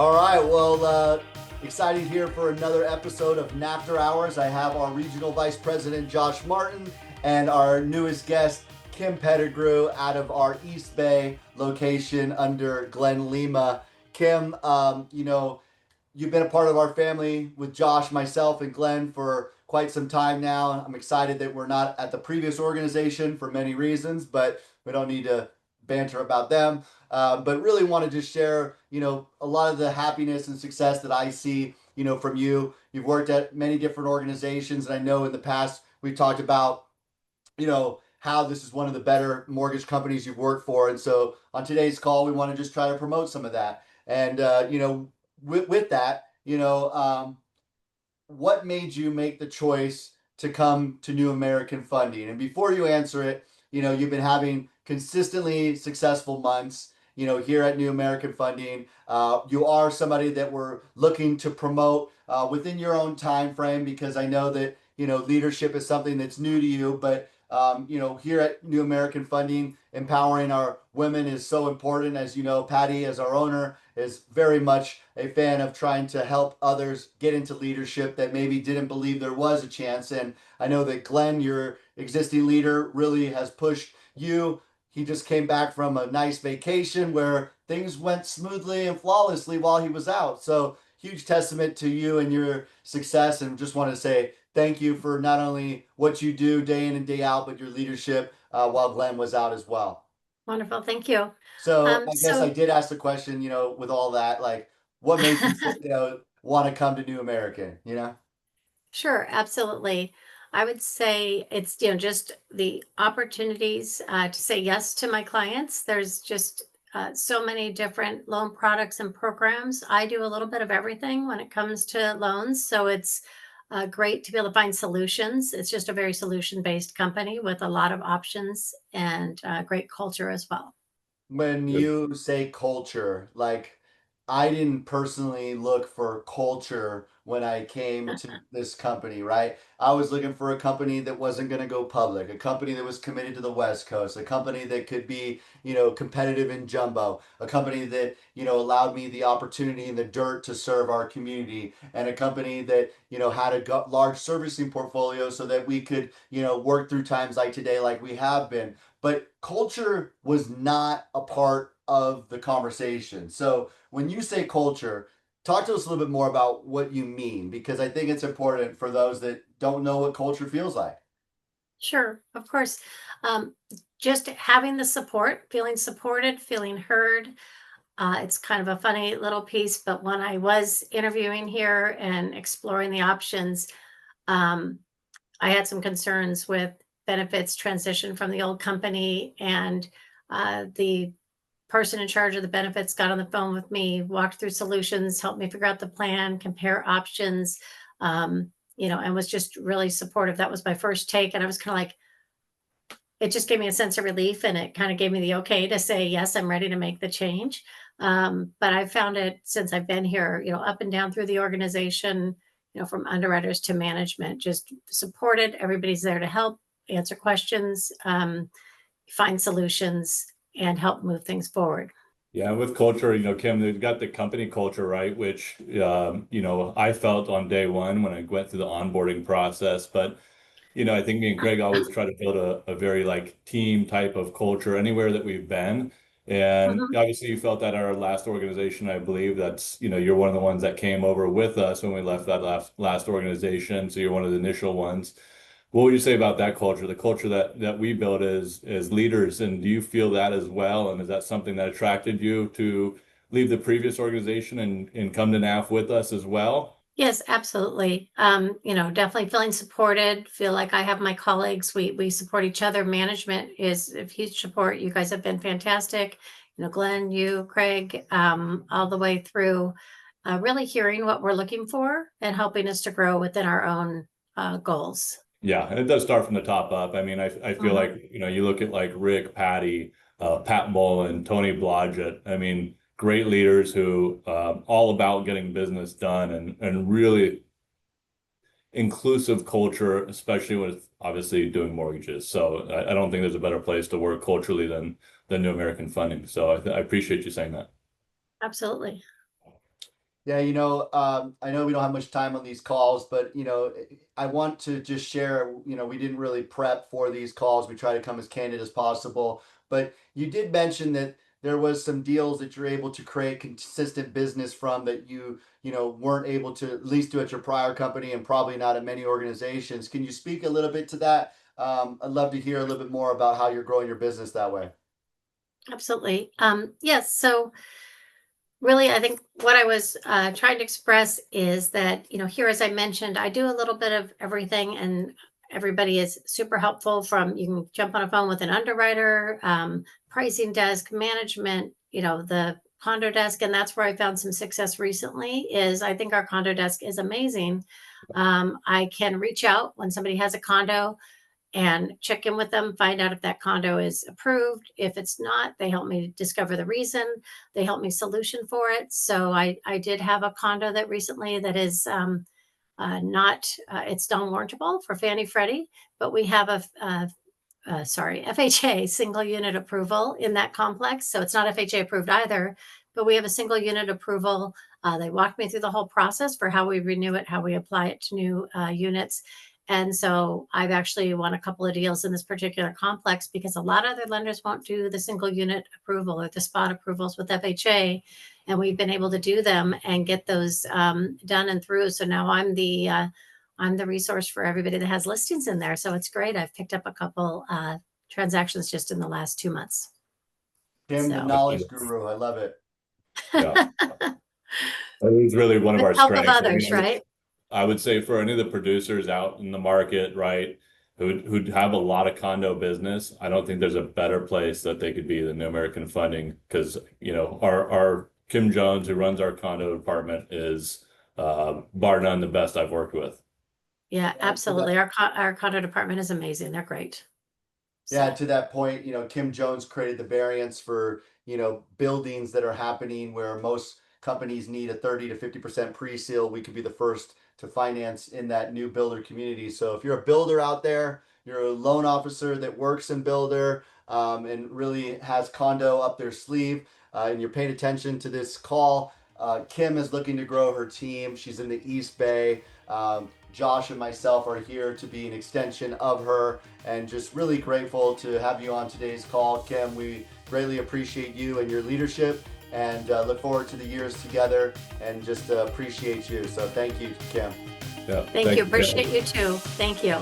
All right, well, excited here for another episode of NAFter Hours. I have our Regional Vice President, Josh Martin, and our newest guest, Kim Pettigrew, out of our East Bay location under Glenn Lima. Kim, you've been a part of our family with Josh, myself, and Glenn for quite some time now. I'm excited that we're not at the previous organization for many reasons, but we don't need to banter about them. But really want to just share, a lot of the happiness and success that I see, from you. You've worked at many different organizations, and I know in the past we've talked about, how this is one of the better mortgage companies you've worked for. And so on today's call, we want to just try to promote some of that. And, with that, what made you make the choice to come to New American Funding? And before you answer it, you've been having consistently successful months, here at New American Funding. You are somebody that we're looking to promote within your own time frame, because I know that, leadership is something that's new to you, but here at New American Funding, empowering our women is so important. As you know, Patty, as our owner, is very much a fan of trying to help others get into leadership that maybe didn't believe there was a chance. And I know that Glenn, your existing leader, really has pushed you. He just came back from a nice vacation where things went smoothly and flawlessly while he was out. So huge testament to you and your success. And just want to say thank you for not only what you do day in and day out, but your leadership while Glenn was out as well. Wonderful. Thank you. So I guess I So did ask the question, with all that, like, what made you, want to come to New American? sure, absolutely. I would say it's, just the opportunities to say yes to my clients. There's just so many different loan products and programs. I do a little bit of everything when it comes to loans. So it's great to be able to find solutions. It's just a very solution-based company with a lot of options and great culture as well. When you say culture, like, I didn't personally look for culture when I came to this company, right? I was looking for a company that wasn't going to go public, a company that was committed to the West Coast, a company that could be, competitive in jumbo, a company that, allowed me the opportunity in the dirt to serve our community, and a company that, had a large servicing portfolio so that we could, work through times like today, like we have been. But culture was not a part of the conversation. So when you say culture, talk to us a little bit more about what you mean, because I think it's important for those that don't know what culture feels like. Sure, of course. Um, just having the support, feeling supported, feeling heard. It's kind of a funny little piece, but when I was interviewing here and exploring the options, um, I had some concerns with benefits transition from the old company, and the person in charge of the benefits got on the phone with me, walked through solutions, helped me figure out the plan, compare options, and was just really supportive. That was my first take. And I was kind of like, it just gave me a sense of relief, and it kind of gave me the okay to say, yes, I'm ready to make the change. But I found it since I've been here, up and down through the organization, from underwriters to management, just supported. Everybody's there to help, answer questions, find solutions, and help move things forward. Yeah, with culture, Kim, they've got the company culture, right? Which, I felt on day one when I went through the onboarding process. But, I think me and Craig always try to build a very like team type of culture anywhere that we've been. And Mhm. obviously you felt that at our last organization, I believe that's, you're one of the ones that came over with us when we left that last organization. So you're one of the initial ones. What would you say about that culture, the culture that we build as leaders? And do you feel that as well? And is that something that attracted you to leave the previous organization and come to NAF with us as well? Yes, absolutely. Definitely feeling supported, feel like I have my colleagues. We support each other. Management is a huge support. You guys have been fantastic. Glenn, you, Craig, all the way through, really hearing what we're looking for and helping us to grow within our own goals. Yeah, and it does start from the top up. I mean, I feel Mhm. like, you look at like Rick, Patty, Pat Mullen, Tony Blodgett. I mean, great leaders who all about getting business done and really inclusive culture, especially with obviously doing mortgages. So I don't think there's a better place to work culturally than New American Funding. So I appreciate you saying that. Absolutely. Yeah, I know we don't have much time on these calls, but I want to just share, we didn't really prep for these calls. We try to come as candid as possible. But you did mention that there was some deals that you're able to create consistent business from that weren't able to at least do at your prior company and probably not at many organizations. Can you speak a little bit to that? I'd love to hear a little bit more about how you're growing your business that way. Absolutely. Yes. So really, I think what I was trying to express is that, here, as I mentioned, I do a little bit of everything, and everybody is super helpful. From, you can jump on a phone with an underwriter, pricing desk, management, the condo desk. And that's where I found some success recently. Is I think our condo desk is amazing. I can reach out when somebody has a condo and check in with them, find out if that condo is approved. If it's not, they help me discover the reason. They help me solution for it. So I did have a condo that recently that is not, it's non-warrantable for Fannie Freddie, but we have FHA single unit approval in that complex. So it's not FHA approved either, but we have a single unit approval. They walked me through the whole process for how we renew it, how we apply it to new units. And so I've actually won a couple of deals in this particular complex because a lot of other lenders won't do the single unit approval or the spot approvals with FHA. And we've been able to do them and get those done and through. So now I'm the resource for everybody that has listings in there. So it's great. I've picked up a couple transactions just in the last 2 months. Kim, the So knowledge guru. I love it. Yeah. It's really one of with our help of strengths. others, right? I would say for any of the producers out in the market, right, who'd have a lot of condo business, I don't think there's a better place that they could be than New American Funding, because our Kim Jones, who runs our condo department, is bar none the best I've worked with. Yeah, absolutely. Our condo department is amazing. They're great. Yeah, to that point, Kim Jones created the variance for, buildings that are happening where most companies need a 30 to 50% pre-seal. We could be the first to finance in that new builder community. So if you're a builder out there, you're a loan officer that works in builder and really has condo up their sleeve, and you're paying attention to this call, Kim is looking to grow her team. She's in the East Bay. Josh and myself are here to be an extension of her, and just really grateful to have you on today's call, Kim. We greatly appreciate you and your leadership, and look forward to the years together, and just appreciate you. So thank you, Kim. Yeah, Thank you. Appreciate you too. Thank you.